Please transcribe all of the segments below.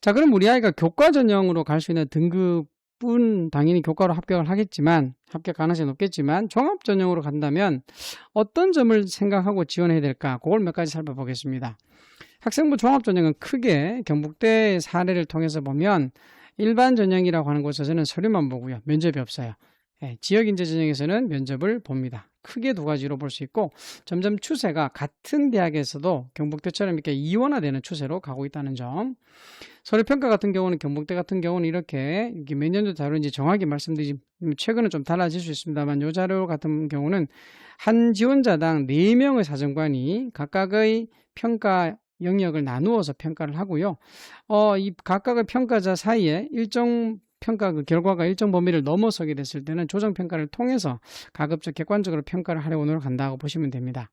자, 그럼 우리 아이가 교과 전형으로 갈 수 있는 등급은 당연히 교과로 합격을 하겠지만, 합격 가능성이 높겠지만, 종합 전형으로 간다면 어떤 점을 생각하고 지원해야 될까? 그걸 몇 가지 살펴보겠습니다. 학생부 종합 전형은 크게 경북대 사례를 통해서 보면 일반 전형이라고 하는 곳에서는 서류만 보고요. 면접이 없어요. 지역인재 전형에서는 면접을 봅니다. 크게 두 가지로 볼 수 있고 점점 추세가 같은 대학에서도 경북대처럼 이렇게 이원화되는 추세로 가고 있다는 점. 서류평가 같은 경우는 경북대 같은 경우는 이렇게 몇 년도 다룬지 정확히 말씀드리지 최근은 좀 달라질 수 있습니다만 이 자료 같은 경우는 한 지원자당 4명의 사정관이 각각의 평가 영역을 나누어서 평가를 하고요. 이 각각의 평가자 사이에 일정 평가 그 결과가 일정 범위를 넘어서게 됐을 때는 조정평가를 통해서 가급적 객관적으로 평가를 하려고 노력한다고 보시면 됩니다.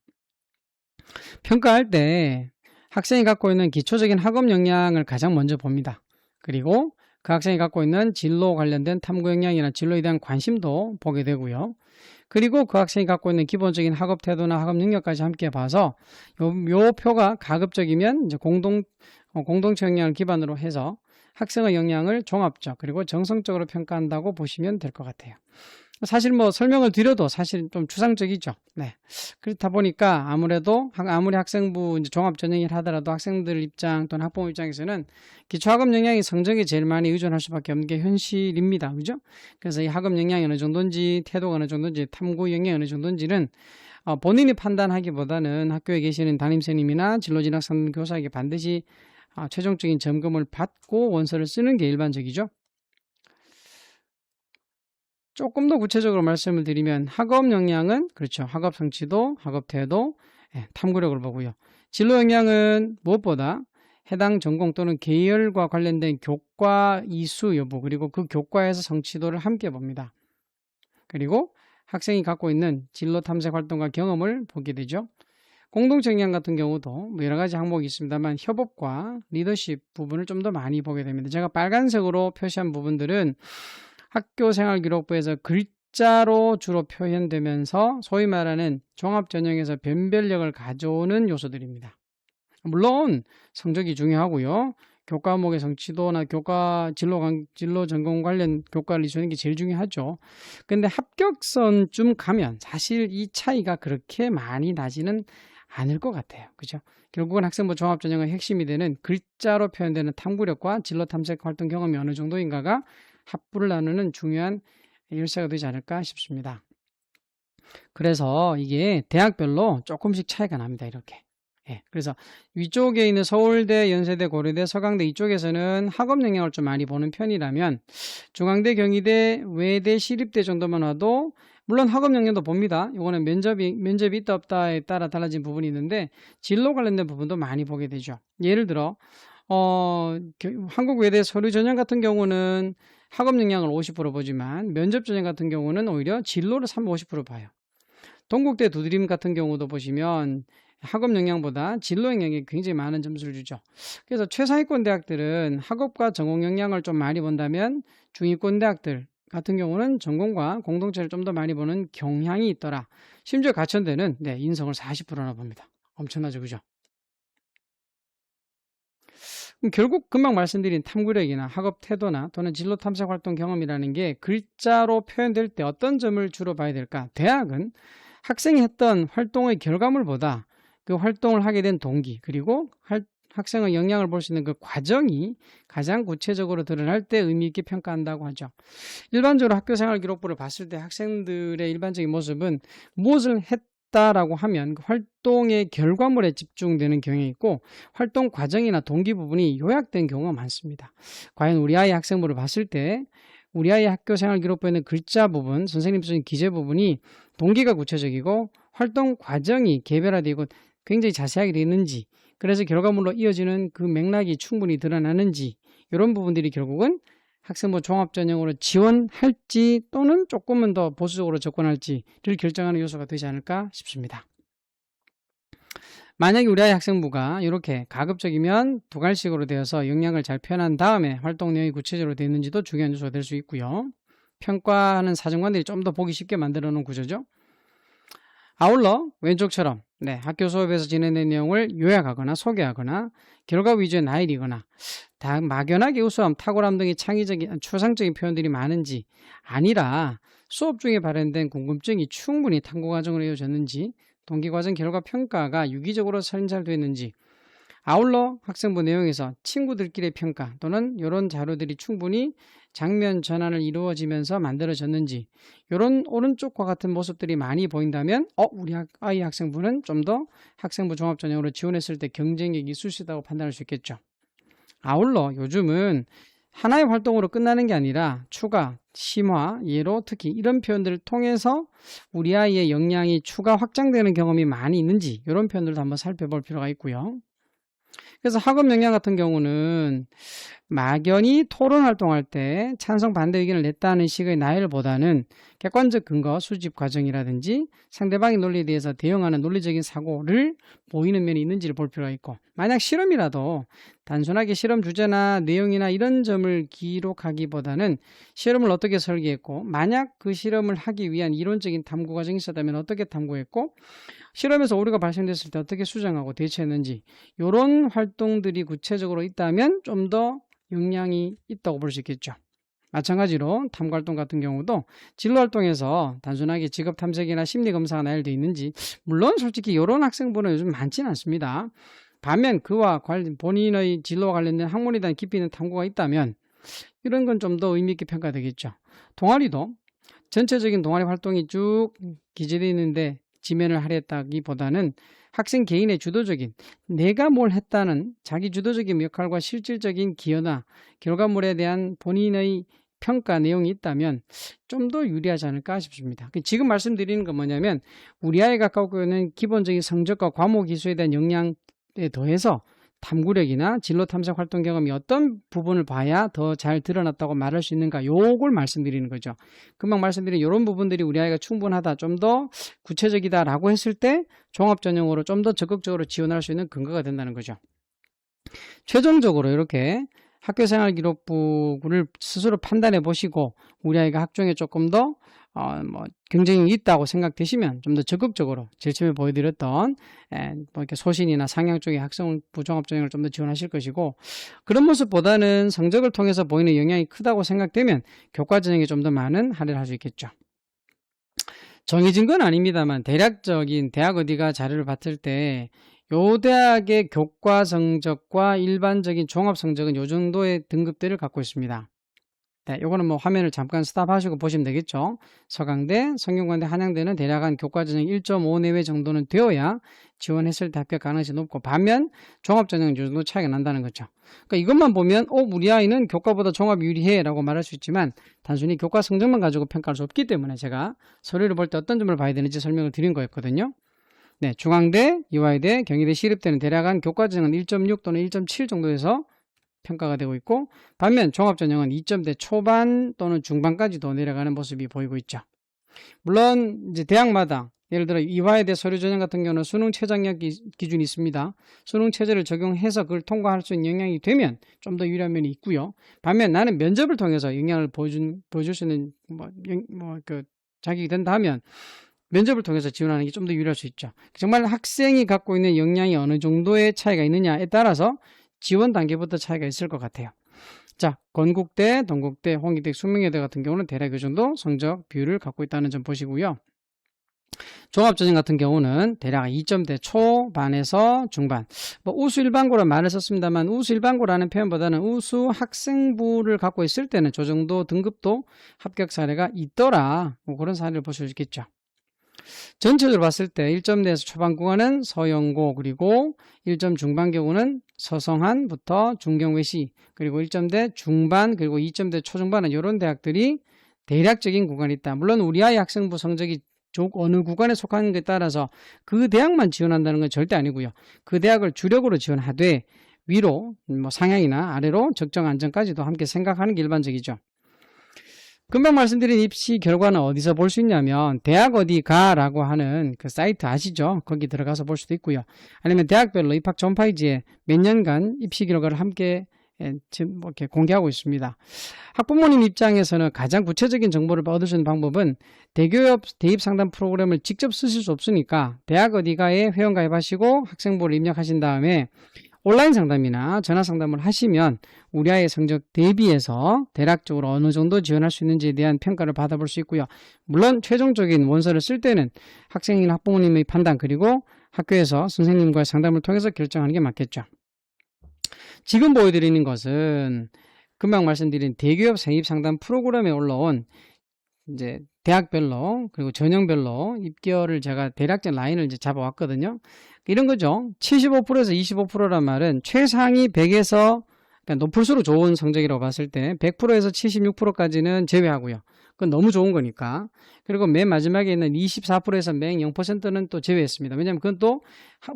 평가할 때 학생이 갖고 있는 기초적인 학업 역량을 가장 먼저 봅니다. 그리고 그 학생이 갖고 있는 진로 관련된 탐구 역량이나 진로에 대한 관심도 보게 되고요. 그리고 그 학생이 갖고 있는 기본적인 학업 태도나 학업 능력까지 함께 봐서 요 표가 가급적이면 이제 공동체 역량을 기반으로 해서 학생의 역량을 종합적 그리고 정성적으로 평가한다고 보시면 될 것 같아요. 사실 뭐 설명을 드려도 사실 좀 추상적이죠. 네. 그렇다 보니까 아무래도 아무리 학생부 이제 종합 전형이라 하더라도 학생들 입장 또는 학부모 입장에서는 기초학업 역량이 성적에 제일 많이 의존할 수밖에 없는 게 현실입니다. 그죠? 그래서 이 학업 역량이 어느 정도인지 태도가 어느 정도인지 탐구 역량이 어느 정도인지는 본인이 판단하기보다는 학교에 계시는 담임선생님이나 진로진학 상담 교사에게 반드시 최종적인 점검을 받고 원서를 쓰는 게 일반적이죠. 조금 더 구체적으로 말씀을 드리면 학업 역량은 그렇죠. 학업 성취도, 학업 태도, 탐구력을 보고요. 진로 역량은 무엇보다 해당 전공 또는 계열과 관련된 교과 이수 여부 그리고 그 교과에서 성취도를 함께 봅니다. 그리고 학생이 갖고 있는 진로 탐색 활동과 경험을 보게 되죠. 공동체 역량 같은 경우도 뭐 여러 가지 항목이 있습니다만 협업과 리더십 부분을 좀 더 많이 보게 됩니다. 제가 빨간색으로 표시한 부분들은 학교생활기록부에서 글자로 주로 표현되면서 소위 말하는 종합전형에서 변별력을 가져오는 요소들입니다. 물론 성적이 중요하고요. 교과 과목의 성취도나 교과 진로 전공 관련 교과를 이수하는 게 제일 중요하죠. 근데 합격선쯤 가면 사실 이 차이가 그렇게 많이 나지는 않을 것 같아요. 그죠? 결국은 학생부 종합전형의 핵심이 되는 글자로 표현되는 탐구력과 진로 탐색 활동 경험이 어느 정도인가가 합부를 나누는 중요한 열쇠가 되지 않을까 싶습니다. 그래서 이게 대학별로 조금씩 차이가 납니다. 이렇게. 그래서 위쪽에 있는 서울대, 연세대, 고려대, 서강대 이쪽에서는 학업 역량을 좀 많이 보는 편이라면 중앙대, 경희대, 외대, 시립대 정도만 와도 물론 학업 역량도 봅니다. 이거는 면접이 있다 없다에 따라 달라진 부분이 있는데 진로 관련된 부분도 많이 보게 되죠. 예를 들어 한국외대 서류 전형 같은 경우는 학업 역량을 50% 보지만 면접 전형 같은 경우는 오히려 진로를 50% 봐요. 동국대 두드림 같은 경우도 보시면 학업 역량보다 진로 역량에 굉장히 많은 점수를 주죠. 그래서 최상위권 대학들은 학업과 전공 역량을 좀 많이 본다면 중위권 대학들 같은 경우는 전공과 공동체를 좀 더 많이 보는 경향이 있더라. 심지어 가천대는 인성을 40%나 봅니다. 엄청나죠, 그죠? 결국 금방 말씀드린 탐구력이나 학업 태도나 또는 진로 탐색 활동 경험이라는 게 글자로 표현될 때 어떤 점을 주로 봐야 될까? 대학은 학생이 했던 활동의 결과물보다 그 활동을 하게 된 동기 그리고 학생의 역량을 볼 수 있는 그 과정이 가장 구체적으로 드러날 때 의미 있게 평가한다고 하죠. 일반적으로 학교생활 기록부를 봤을 때 학생들의 일반적인 모습은 무엇을 했다라고 하면 그 활동의 결과물에 집중되는 경향이 있고 활동 과정이나 동기 부분이 요약된 경우가 많습니다. 과연 우리 아이 학생부를 봤을 때 우리 아이 학교생활 기록부에는 글자 부분, 선생님 쓰는 기재 부분이 동기가 구체적이고 활동 과정이 개별화되고 굉장히 자세하게 되어 있는지 그래서 결과물로 이어지는 그 맥락이 충분히 드러나는지 이런 부분들이 결국은 학생부 종합전형으로 지원할지 또는 조금은 더 보수적으로 접근할지를 결정하는 요소가 되지 않을까 싶습니다. 만약에 우리 아이 학생부가 이렇게 가급적이면 두 갈식으로 되어서 역량을 잘 표현한 다음에 활동 내용이 구체적으로 되어 있는지도 중요한 요소가 될 수 있고요. 평가하는 사정관들이 좀 더 보기 쉽게 만들어 놓은 구조죠. 아울러 왼쪽처럼 학교 수업에서 진행된 내용을 요약하거나 소개하거나 결과 위주의 나열이거나 다 막연하게 우수함, 탁월함 등의 창의적인 추상적인 표현들이 많은지 아니라 수업 중에 발현된 궁금증이 충분히 탐구 과정으로 이어졌는지 동기과정 결과 평가가 유기적으로 선찰됐는지 아울러 학생부 내용에서 친구들끼리의 평가 또는 이런 자료들이 충분히 장면 전환을 이루어지면서 만들어졌는지 이런 오른쪽과 같은 모습들이 많이 보인다면 우리 아이 학생부는 좀 더 학생부 종합전형으로 지원했을 때 경쟁력이 있을 수 있다고 판단할 수 있겠죠. 아울러 요즘은 하나의 활동으로 끝나는 게 아니라 추가, 심화, 예로 특히 이런 표현들을 통해서 우리 아이의 역량이 추가 확장되는 경험이 많이 있는지 이런 표현들도 한번 살펴볼 필요가 있고요. 그래서 학업 역량 같은 경우는 막연히 토론 활동할 때 찬성 반대 의견을 냈다는 식의 나열보다는 객관적 근거 수집 과정이라든지 상대방의 논리에 대해서 대응하는 논리적인 사고를 보이는 면이 있는지를 볼 필요가 있고, 만약 실험이라도 단순하게 실험 주제나 내용이나 이런 점을 기록하기보다는 실험을 어떻게 설계했고, 만약 그 실험을 하기 위한 이론적인 탐구 과정이 있었다면 어떻게 탐구했고, 실험에서 오류가 발생됐을 때 어떻게 수정하고 대처했는지 이런 활동들이 구체적으로 있다면 좀 더 역량이 있다고 볼 수 있겠죠. 마찬가지로 탐구활동 같은 경우도 진로활동에서 단순하게 직업탐색이나 심리검사가 나열되어 있는지, 물론 솔직히 이런 학생분은 요즘 많지는 않습니다. 반면 그와 본인의 진로와 관련된 학문에 대한 깊이 있는 탐구가 있다면 이런 건 좀 더 의미 있게 평가되겠죠. 동아리도 전체적인 동아리 활동이 쭉 기재되어 있는데 지면을 하랬다기보다는 학생 개인의 주도적인 내가 뭘 했다는 자기 주도적인 역할과 실질적인 기여나 결과물에 대한 본인의 평가 내용이 있다면 좀 더 유리하지 않을까 싶습니다. 지금 말씀드리는 건 뭐냐면 우리 아이가 갖고 있는 기본적인 성적과 과목 기수에 대한 역량에 더해서 탐구력이나 진로 탐색 활동 경험이 어떤 부분을 봐야 더 잘 드러났다고 말할 수 있는가, 요걸 말씀드리는 거죠. 금방 말씀드린 이런 부분들이 우리 아이가 충분하다, 좀 더 구체적이다라고 했을 때 종합전형으로 좀 더 적극적으로 지원할 수 있는 근거가 된다는 거죠. 최종적으로 이렇게 학교생활 기록부를 스스로 판단해 보시고 우리 아이가 학종에 조금 더 경쟁이 있다고 생각되시면 좀 더 적극적으로 제일 처음에 보여드렸던 이렇게 소신이나 상향 쪽의 학생부 종합전형을 좀 더 지원하실 것이고, 그런 모습보다는 성적을 통해서 보이는 영향이 크다고 생각되면 교과전형에 좀 더 많은 할애를 할 수 있겠죠. 정해진 건 아닙니다만 대략적인 대학 어디가 자료를 봤을 때 요 대학의 교과 성적과 일반적인 종합 성적은 요 정도의 등급대를 갖고 있습니다. 요거는 화면을 잠깐 스탑하시고 보시면 되겠죠. 서강대, 성균관대, 한양대는 대략 한 교과전형 1.5 내외 정도는 되어야 지원했을 때 합격 가능성이 높고, 반면 종합전형은 요 정도 차이가 난다는 거죠. 그러니까 이것만 보면 우리 아이는 교과보다 종합이 유리해 라고 말할 수 있지만 단순히 교과 성적만 가지고 평가할 수 없기 때문에 제가 서류를 볼 때 어떤 점을 봐야 되는지 설명을 드린 거였거든요. 중앙대, 이화여대, 경희대, 시립대는 대략 한 교과전형은 1.6 또는 1.7 정도에서 평가가 되고 있고, 반면 종합전형은 2점대 초반 또는 중반까지도 내려가는 모습이 보이고 있죠. 물론 이제 대학마다 예를 들어 이화여대 서류전형 같은 경우는 수능 최저학력 기준이 있습니다. 수능 최저를 적용해서 그걸 통과할 수 있는 영향이 되면 좀 더 유리한 면이 있고요. 반면 나는 면접을 통해서 영향을 보여줄 수 있는 자격이 된다 하면 면접을 통해서 지원하는 게 좀 더 유리할 수 있죠. 정말 학생이 갖고 있는 역량이 어느 정도의 차이가 있느냐에 따라서 지원 단계부터 차이가 있을 것 같아요. 자, 건국대, 동국대, 홍익대, 숙명여대 같은 경우는 대략 이 정도 성적 비율을 갖고 있다는 점 보시고요. 종합전형 같은 경우는 대략 2점대 초반에서 중반, 우수 일반고라 말을 썼습니다만 우수 일반고라는 표현보다는 우수 학생부를 갖고 있을 때는 저 정도 등급도 합격 사례가 있더라, 그런 사례를 볼 수 있겠죠. 전체적으로 봤을 때 1점대에서 초반 구간은 서영고, 그리고 1점 중반 경우는 서성한부터 중경외시, 그리고 1점대 중반, 그리고 2점대 초중반은 이런 대학들이 대략적인 구간이 있다. 물론 우리 아이 학생부 성적이 어느 구간에 속하는 것에 따라서 그 대학만 지원한다는 건 절대 아니고요. 그 대학을 주력으로 지원하되 위로 상향이나 아래로 적정 안정까지도 함께 생각하는 게 일반적이죠. 금방 말씀드린 입시 결과는 어디서 볼 수 있냐면 대학 어디 가라고 하는 그 사이트 아시죠? 거기 들어가서 볼 수도 있고요. 아니면 대학별로 입학 전파이지에 몇 년간 입시 결과를 함께 지금 뭐 이렇게 공개하고 있습니다. 학부모님 입장에서는 가장 구체적인 정보를 얻을 수 있는 방법은 대기업 대입 상담 프로그램을 직접 쓰실 수 없으니까 대학 어디가에 회원 가입하시고 학생부를 입력하신 다음에 온라인 상담이나 전화 상담을 하시면 우리 아이의 성적 대비해서 대략적으로 어느 정도 지원할 수 있는지에 대한 평가를 받아볼 수 있고요. 물론 최종적인 원서를 쓸 때는 학생이나 학부모님의 판단 그리고 학교에서 선생님과의 상담을 통해서 결정하는 게 맞겠죠. 지금 보여드리는 것은 금방 말씀드린 대기업 생입 상담 프로그램에 올라온 이제 대학별로 그리고 전형별로 입결을 제가 대략적 라인을 이제 잡아왔거든요. 이런 거죠. 75%에서 25%란 말은 최상위 100에서 그러니까 높을수록 좋은 성적이라고 봤을 때 100%에서 76%까지는 제외하고요. 그건 너무 좋은 거니까. 그리고 맨 마지막에 있는 24%에서 맹 0%는 또 제외했습니다. 왜냐하면 그건 또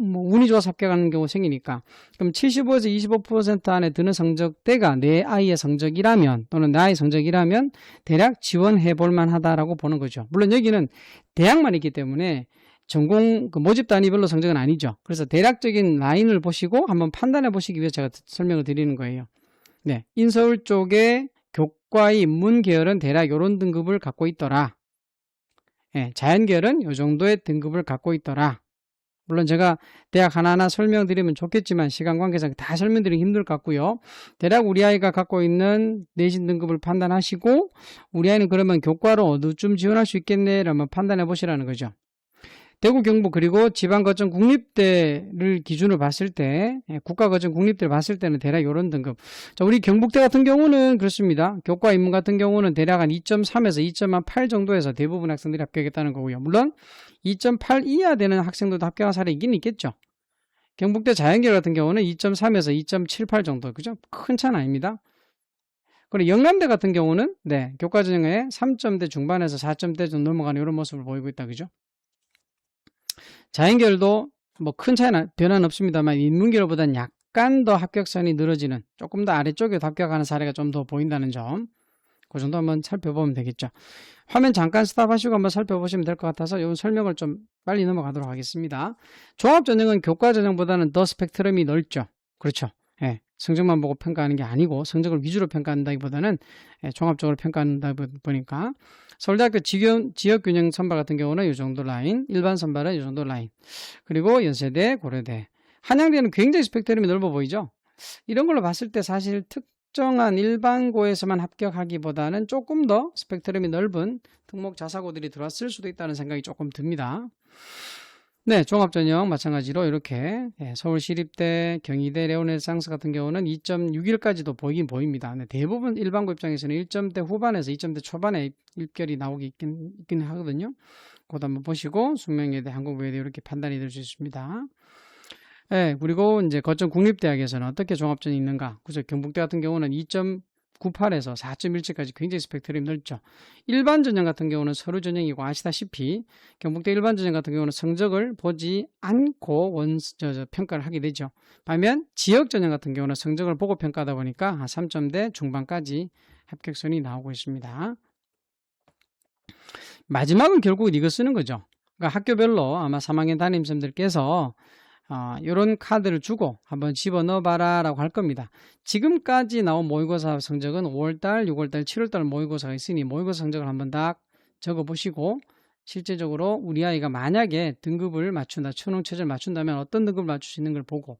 뭐 운이 좋아서 합격하는 경우 생기니까. 그럼 75에서 25% 안에 드는 성적대가 내 아이의 성적이라면 또는 내 아이의 성적이라면 대략 지원해 볼 만하다라고 보는 거죠. 물론 여기는 대학만 있기 때문에 전공 모집 단위별로 성적은 아니죠. 그래서 대략적인 라인을 보시고 한번 판단해 보시기 위해서 제가 설명을 드리는 거예요. 네, 인서울 쪽에 교과의 인문 계열은 대략 이런 등급을 갖고 있더라. 네, 자연 계열은 이 정도의 등급을 갖고 있더라. 물론 제가 대학 하나하나 설명드리면 좋겠지만 시간 관계상 다 설명드리기 힘들 것 같고요. 대략 우리 아이가 갖고 있는 내신 등급을 판단하시고 우리 아이는 그러면 교과를 어디쯤 지원할 수 있겠네 라면 판단해 보시라는 거죠. 대구, 경북 그리고 지방거점 국립대를 기준으로 봤을 때 국가거점 국립대를 봤을 때는 대략 이런 등급. 자, 우리 경북대 같은 경우는 그렇습니다. 교과 인문 같은 경우는 대략 한 2.3에서 2.8 정도에서 대부분 학생들이 합격했다는 거고요. 물론 2.8 이하 되는 학생들도 합격한 사례 있긴 있겠죠. 경북대 자연계열 같은 경우는 2.3에서 2.78 정도. 그죠? 큰 차는 아닙니다. 그리고 영남대 같은 경우는 네, 교과 전형에 3점대 중반에서 4점대 정도 넘어가는 이런 모습을 보이고 있다. 그죠? 자연계열도 뭐 큰 차이나 변화는 없습니다만 인문계열보다는 약간 더 합격선이 늘어지는 조금 더 아래쪽에 합격하는 사례가 좀 더 보인다는 점, 그 정도 한번 살펴보면 되겠죠. 화면 잠깐 스탑하시고 한번 살펴보시면 될 것 같아서 이 설명을 좀 빨리 넘어가도록 하겠습니다. 종합전형은 교과전형보다는 더 스펙트럼이 넓죠. 그렇죠. 예, 성적만 보고 평가하는 게 아니고 성적을 위주로 평가한다기보다는 종합적으로 평가한다 보니까 서울대학교 지역균형 선발 같은 경우는 이 정도 라인, 일반 선발은 이 정도 라인, 그리고 연세대, 고려대, 한양대는 굉장히 스펙트럼이 넓어 보이죠. 이런 걸로 봤을 때 사실 특정한 일반고에서만 합격하기보다는 조금 더 스펙트럼이 넓은 특목 자사고들이 들어왔을 수도 있다는 생각이 조금 듭니다. 네, 종합전형 마찬가지로 이렇게 서울시립대, 경희대, 레오네상스 같은 경우는 2.61까지도 보이긴 보입니다. 네, 대부분 일반고 입장에서는 1점대 후반에서 2점대 초반에 입결이 나오기 있긴 하거든요. 그것도 한번 보시고 숙명여대, 한국외대 이렇게 판단이 될 수 있습니다. 네, 그리고 이제 거점 국립대학에서는 어떻게 종합전형이 있는가? 그죠? 경북대 같은 경우는 2.98에서 4.17까지 굉장히 스펙트럼이 넓죠. 일반 전형 같은 경우는 서류 전형이고 아시다시피 경북대 일반 전형 같은 경우는 성적을 보지 않고 평가를 하게 되죠. 반면 지역 전형 같은 경우는 성적을 보고 평가하다 보니까 한 3점대 중반까지 합격선이 나오고 있습니다. 마지막은 결국은 이거 쓰는 거죠. 그러니까 학교별로 아마 3학년 담임선생님들께서 이런 카드를 주고 한번 집어넣어 봐라 라고 할 겁니다. 지금까지 나온 모의고사 성적은 5월달, 6월달, 7월달 모의고사가 있으니 모의고사 성적을 한번 딱 적어 보시고 실제적으로 우리 아이가 만약에 등급을 맞춘다, 수능 최저를 맞춘다면 어떤 등급을 맞출 수 있는 걸 보고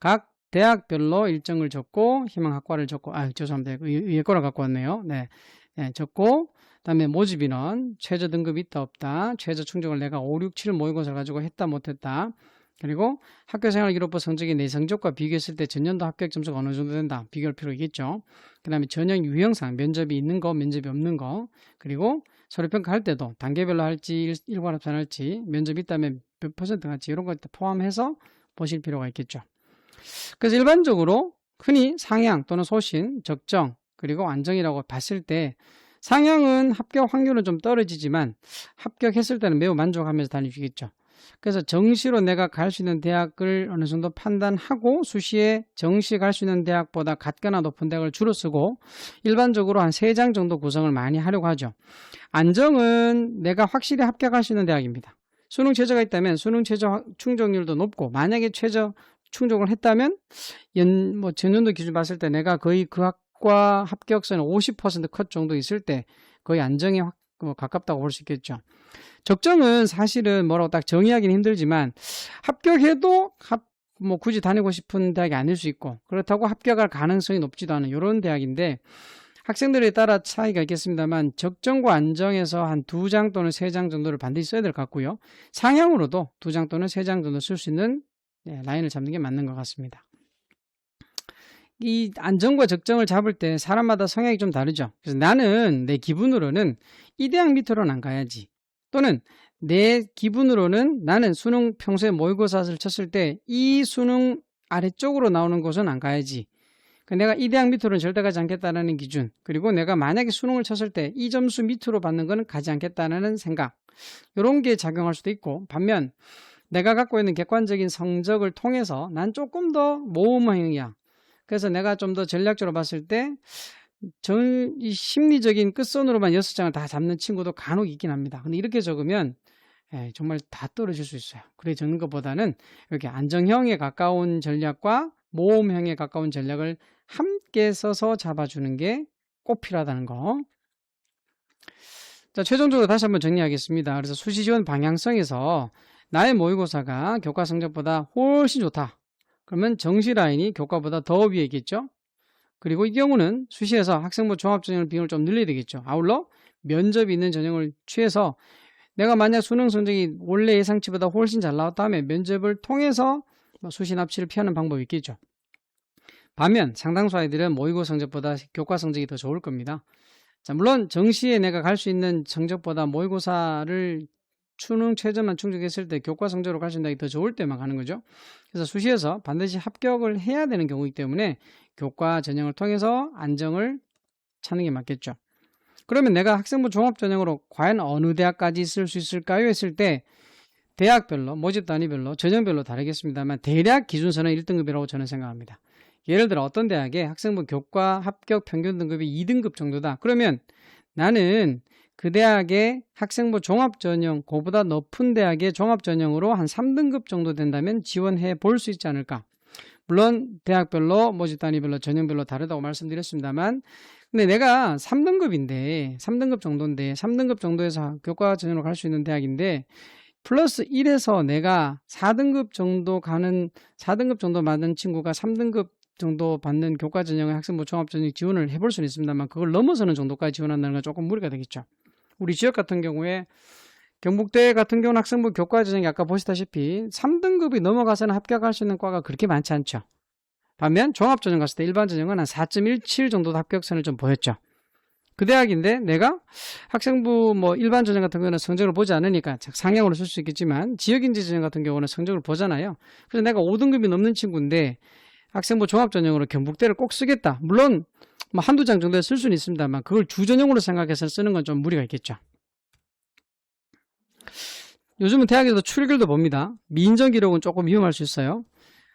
각 대학별로 일정을 적고 희망학과를 적고 죄송합니다. 위에 거를 갖고 왔네요. 네, 적고 그다음에 모집인원, 최저 등급이 있다 없다, 최저 충족을 내가 5, 6, 7 모의고사를 가지고 했다 못했다, 그리고 학교생활 기록부 성적이 내 성적과 비교했을 때 전년도 합격 점수가 어느 정도 된다 비교할 필요가 있겠죠. 그 다음에 전형 유형상 면접이 있는 거 면접이 없는 거, 그리고 서류평가할 때도 단계별로 할지 일괄합산 할지 면접이 있다면 몇 퍼센트 할지 이런 것 포함해서 보실 필요가 있겠죠. 그래서 일반적으로 흔히 상향 또는 소신, 적정 그리고 안정이라고 봤을 때 상향은 합격 확률은 좀 떨어지지만 합격했을 때는 매우 만족하면서 다니시겠죠. 그래서 정시로 내가 갈 수 있는 대학을 어느 정도 판단하고 수시에 정시에 갈 수 있는 대학보다 같거나 높은 대학을 주로 쓰고 일반적으로 한 3장 정도 구성을 많이 하려고 하죠. 안정은 내가 확실히 합격할 수 있는 대학입니다. 수능 최저가 있다면 수능 최저 충족률도 높고 만약에 최저 충족을 했다면 전년도 기준 봤을 때 내가 거의 그 학과 합격선은 50% 컷 정도 있을 때 거의 안정에 가깝다고 볼 수 있겠죠. 적정은 사실은 뭐라고 딱 정의하기는 힘들지만 합격해도 굳이 다니고 싶은 대학이 아닐 수 있고 그렇다고 합격할 가능성이 높지도 않은 이런 대학인데 학생들에 따라 차이가 있겠습니다만 적정과 안정에서 한 2장 또는 3장 정도를 반드시 써야 될 것 같고요. 상향으로도 2장 또는 3장 정도 쓸 수 있는 라인을 잡는 게 맞는 것 같습니다. 이 안정과 적정을 잡을 때 사람마다 성향이 좀 다르죠. 그래서 나는 내 기분으로는 이 대학 밑으로는 안 가야지. 또는 내 기분으로는 나는 수능 평소에 모의고사를 쳤을 때 이 수능 아래쪽으로 나오는 곳은 안 가야지. 내가 이 대학 밑으로는 절대 가지 않겠다는 기준, 그리고 내가 만약에 수능을 쳤을 때 이 점수 밑으로 받는 거는 가지 않겠다는 생각, 이런 게 작용할 수도 있고, 반면 내가 갖고 있는 객관적인 성적을 통해서 난 조금 더 모험형이야. 그래서 내가 좀 더 전략적으로 봤을 때 이 심리적인 끝선으로만 6장을 다 잡는 친구도 간혹 있긴 합니다. 근데 이렇게 적으면 정말 다 떨어질 수 있어요. 그래 적는 것보다는 이렇게 안정형에 가까운 전략과 모험형에 가까운 전략을 함께 써서 잡아주는 게 꼭 필요하다는 거. 자, 최종적으로 다시 한번 정리하겠습니다. 그래서 수시 지원 방향성에서 나의 모의고사가 교과 성적보다 훨씬 좋다. 그러면 정시 라인이 교과보다 더 위에 있겠죠. 그리고 이 경우는 수시에서 학생부 종합전형 비율을 좀 늘려야 되겠죠. 아울러 면접이 있는 전형을 취해서 내가 만약 수능 성적이 원래 예상치보다 훨씬 잘 나왔다면 면접을 통해서 수시 납치를 피하는 방법이 있겠죠. 반면 상당수 아이들은 모의고 성적보다 교과 성적이 더 좋을 겁니다. 자, 물론 정시에 내가 갈 수 있는 성적보다 모의고사를 수능 최저만 충족했을 때 교과 성적으로 갈 수 있는 더 좋을 때만 가는 거죠. 그래서 수시에서 반드시 합격을 해야 되는 경우이기 때문에 교과 전형을 통해서 안정을 찾는 게 맞겠죠. 그러면 내가 학생부 종합전형으로 과연 어느 대학까지 쓸 수 있을까요? 했을 때 대학별로, 모집 단위별로, 전형별로 다르겠습니다만 대략 기준선은 1등급이라고 저는 생각합니다. 예를 들어 어떤 대학에 학생부 교과 합격 평균 등급이 2등급 정도다. 그러면 나는 그 대학의 학생부 종합전형, 그보다 높은 대학의 종합전형으로 한 3등급 정도 된다면 지원해 볼 수 있지 않을까. 물론 대학별로, 모집 단위별로, 전형별로 다르다고 말씀드렸습니다만 근데 내가 3등급인데 3등급 정도인데 3등급 정도에서 교과 전형으로 갈 수 있는 대학인데 플러스 1에서 내가 4등급 정도 가는 4등급 정도 받는 친구가 3등급 정도 받는 교과 전형의 학생부 종합 전형 지원을 해볼 수는 있습니다만 그걸 넘어서는 정도까지 지원한다는 건 조금 무리가 되겠죠. 우리 지역 같은 경우에 경북대 같은 경우는 학생부 교과 전형이 아까 보시다시피 3등급이 넘어가서는 합격할 수 있는 과가 그렇게 많지 않죠. 반면 종합전형 갔을 때 일반 전형은 한 4.17 정도 합격선을 좀 보였죠. 그 대학인데 내가 학생부 일반 전형 같은 경우는 성적을 보지 않으니까 상향으로 쓸 수 있겠지만 지역인지 전형 같은 경우는 성적을 보잖아요. 그래서 내가 5등급이 넘는 친구인데 학생부 종합전형으로 경북대를 꼭 쓰겠다. 물론 한두 장 정도에 쓸 수는 있습니다만 그걸 주전형으로 생각해서 쓰는 건 좀 무리가 있겠죠. 요즘은 대학에서 출결도 봅니다. 미인정 기록은 조금 위험할 수 있어요.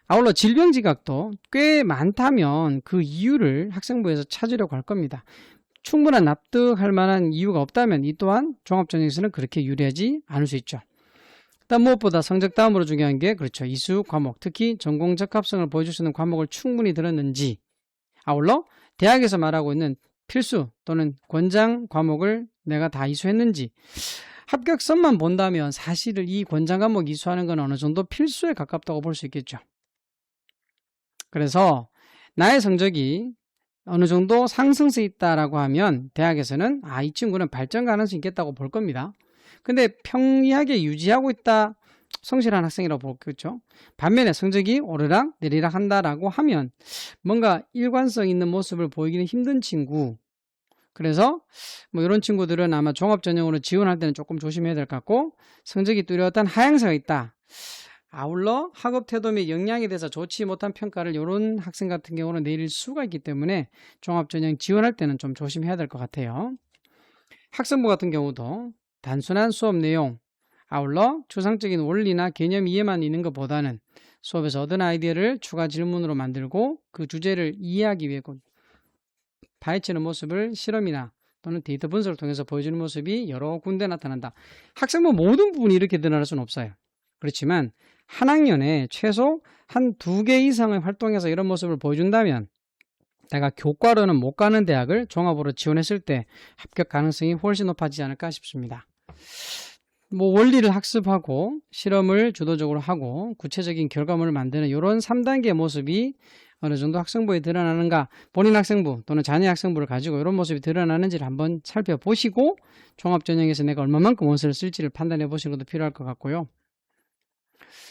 아울러 질병 지각도 꽤 많다면 그 이유를 학생부에서 찾으려고 할 겁니다. 충분한 납득할 만한 이유가 없다면 이 또한 종합전형에서는 그렇게 유리하지 않을 수 있죠. 일단 무엇보다 성적 다음으로 중요한 게 그렇죠. 이수 과목, 특히 전공 적합성을 보여줄 수 있는 과목을 충분히 들었는지, 아울러 대학에서 말하고 있는 필수 또는 권장 과목을 내가 다 이수했는지. 합격선만 본다면 사실 이 권장 과목 이수하는 건 어느 정도 필수에 가깝다고 볼 수 있겠죠. 그래서 나의 성적이 어느 정도 상승세 있다라고 하면 대학에서는 이 친구는 발전 가능성이 있겠다고 볼 겁니다. 근데 평이하게 유지하고 있다, 성실한 학생이라고 보겠죠. 반면에 성적이 오르락 내리락 한다라고 하면 뭔가 일관성 있는 모습을 보이기는 힘든 친구, 그래서 이런 친구들은 아마 종합전형으로 지원할 때는 조금 조심해야 될 것 같고, 성적이 뚜렷한 하향세가 있다, 아울러 학업 태도 및 역량에 대해서 좋지 못한 평가를 이런 학생 같은 경우는 내릴 수가 있기 때문에 종합전형 지원할 때는 좀 조심해야 될 것 같아요. 학생부 같은 경우도 단순한 수업 내용, 아울러 추상적인 원리나 개념 이해만 있는 것보다는 수업에서 얻은 아이디어를 추가 질문으로 만들고 그 주제를 이해하기 위해 파헤치는 모습을 실험이나 또는 데이터 분석을 통해서 보여주는 모습이 여러 군데 나타난다. 학생부 모든 부분이 이렇게 드러날 수는 없어요. 그렇지만 한 학년에 최소 한 2개 이상의 활동에서 이런 모습을 보여준다면 내가 교과로는 못 가는 대학을 종합으로 지원했을 때 합격 가능성이 훨씬 높아지지 않을까 싶습니다. 뭐 원리를 학습하고 실험을 주도적으로 하고 구체적인 결과물을 만드는 이런 3단계 모습이 어느 정도 학생부에 드러나는가, 본인 학생부 또는 자녀 학생부를 가지고 이런 모습이 드러나는지를 한번 살펴보시고 종합전형에서 내가 얼마만큼 원서를 쓸지를 판단해 보시는 것도 필요할 것 같고요.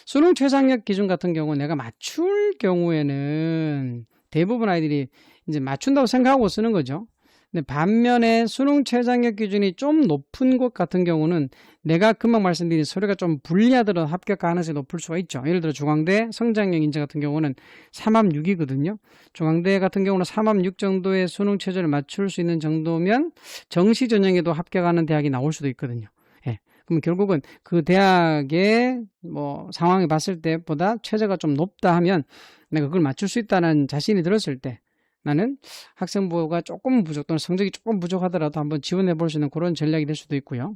수능 최상력 기준 같은 경우는 내가 맞출 경우에는 대부분 아이들이 이제 맞춘다고 생각하고 쓰는 거죠. 근데 반면에 수능 최상력 기준이 좀 높은 곳 같은 경우는 내가 금방 말씀드린 서류가 좀 불리하더라도 합격 가능성이 높을 수가 있죠. 예를 들어 중앙대 성장형 인재 같은 경우는 3합 6이거든요. 중앙대 같은 경우는 3합 6 정도의 수능 최저를 맞출 수 있는 정도면 정시 전형에도 합격하는 대학이 나올 수도 있거든요. 예. 그럼 결국은 그 대학의 뭐 상황을 봤을 때보다 최저가 좀 높다 하면 내가 그걸 맞출 수 있다는 자신이 들었을 때 나는 학생부가 조금 부족 또는 성적이 조금 부족하더라도 한번 지원해 볼 수 있는 그런 전략이 될 수도 있고요.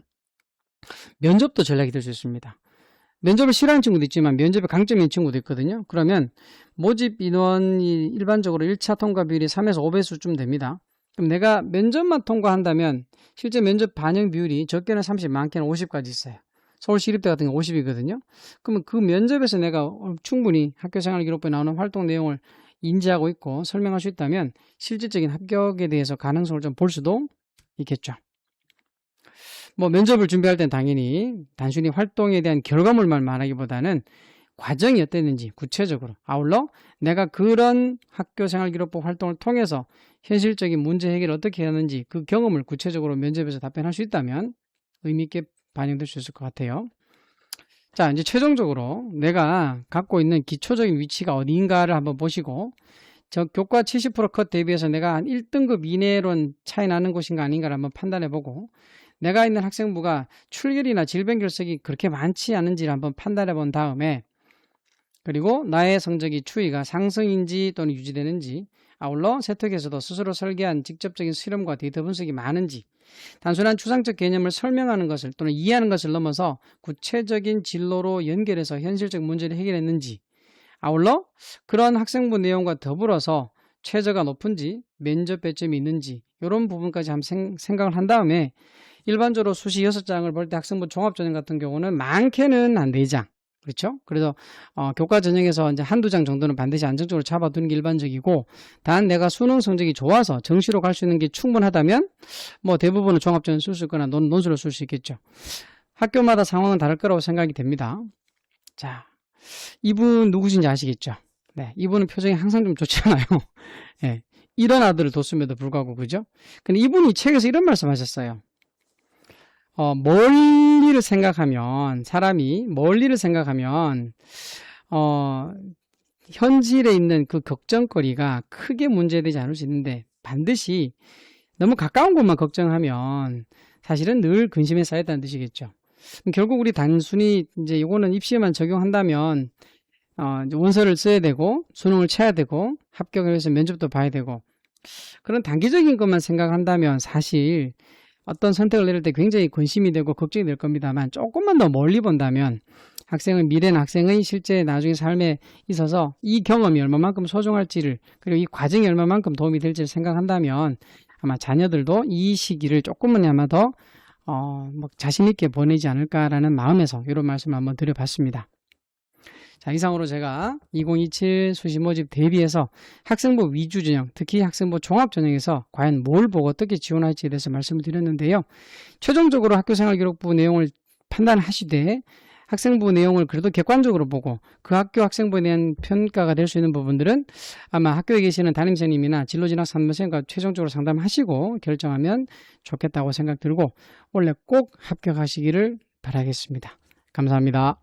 면접도 전략이 될 수 있습니다. 면접을 싫어하는 친구도 있지만 면접에 강점이 있는 친구도 있거든요. 그러면 모집 인원이 일반적으로 1차 통과 비율이 3에서 5배수쯤 됩니다. 그럼 내가 면접만 통과한다면 실제 면접 반영 비율이 적게는 30, 많게는 50까지 있어요. 서울시립대 같은 경우 50이거든요. 그러면 그 면접에서 내가 충분히 학교생활 기록부에 나오는 활동 내용을 인지하고 있고 설명할 수 있다면 실질적인 합격에 대해서 가능성을 좀 볼 수도 있겠죠. 뭐 면접을 준비할 땐 당연히 단순히 활동에 대한 결과물만 말하기보다는 과정이 어땠는지 구체적으로, 아울러 내가 그런 학교생활 기록부 활동을 통해서 현실적인 문제 해결을 어떻게 하는지 그 경험을 구체적으로 면접에서 답변할 수 있다면 의미 있게 반영될 수 있을 것 같아요. 자, 이제 최종적으로 내가 갖고 있는 기초적인 위치가 어디인가를 한번 보시고 저 교과 70% 컷 대비해서 내가 한 1등급 이내로는 차이 나는 곳인가 아닌가를 한번 판단해 보고 내가 있는 학생부가 출결이나 질병 결석이 그렇게 많지 않은지를 한번 판단해 본 다음에 그리고 나의 성적이 추이가 상승인지 또는 유지되는지, 아울러 세특에서도 스스로 설계한 직접적인 실험과 데이터 분석이 많은지, 단순한 추상적 개념을 설명하는 것을 또는 이해하는 것을 넘어서 구체적인 진로로 연결해서 현실적 문제를 해결했는지, 아울러 그런 학생부 내용과 더불어서 최저가 높은지 면접 배점이 있는지 이런 부분까지 한번 생각을 한 다음에 일반적으로 수시 6장을 볼 때 학생부 종합전형 같은 경우는 많게는 한 4장, 그렇죠? 그래서 교과 전형에서 이제 한두 장 정도는 반드시 안정적으로 잡아두는 게 일반적이고, 단 내가 수능 성적이 좋아서 정시로 갈 수 있는 게 충분하다면 뭐 대부분은 종합전형 쓸 수 있거나 논술로 쓸 수 있겠죠. 학교마다 상황은 다를 거라고 생각이 됩니다. 자, 이분 누구신지 아시겠죠? 네, 이분은 표정이 항상 좀 좋지 않아요. 네, 이런 아들을 뒀음에도 불구하고, 그죠? 근데 이분이 책에서 이런 말씀 하셨어요. 멀리를 생각하면, 사람이 멀리를 생각하면, 현실에 있는 그 걱정거리가 크게 문제되지 않을 수 있는데, 반드시 너무 가까운 곳만 걱정하면 사실은 늘 근심에 쌓였다는 뜻이겠죠. 결국 우리 단순히 이제 이거는 입시에만 적용한다면, 원서를 써야 되고, 수능을 쳐야 되고, 합격을 위해서 면접도 봐야 되고, 그런 단기적인 것만 생각한다면 사실 어떤 선택을 내릴 때 굉장히 근심이 되고 걱정이 될 겁니다만, 조금만 더 멀리 본다면 학생의 미래는 학생의 실제 나중에 삶에 있어서 이 경험이 얼마만큼 소중할지를, 그리고 이 과정이 얼마만큼 도움이 될지를 생각한다면 아마 자녀들도 이 시기를 조금은야마 더 자신 있게 보내지 않을까라는 마음에서 이런 말씀을 한번 드려봤습니다. 자, 이상으로 제가 2027 수시 모집 대비해서 학생부 위주 전형, 특히 학생부 종합 전형에서 과연 뭘 보고 어떻게 지원할지에 대해서 말씀을 드렸는데요. 최종적으로 학교생활 기록부 내용을 판단하시되 학생부 내용을 그래도 객관적으로 보고 그 학교 학생부에 대한 평가가 될 수 있는 부분들은 아마 학교에 계시는 담임선생님이나 진로진학 산모선생님과 최종적으로 상담하시고 결정하면 좋겠다고 생각 들고 올해 꼭 합격하시기를 바라겠습니다. 감사합니다.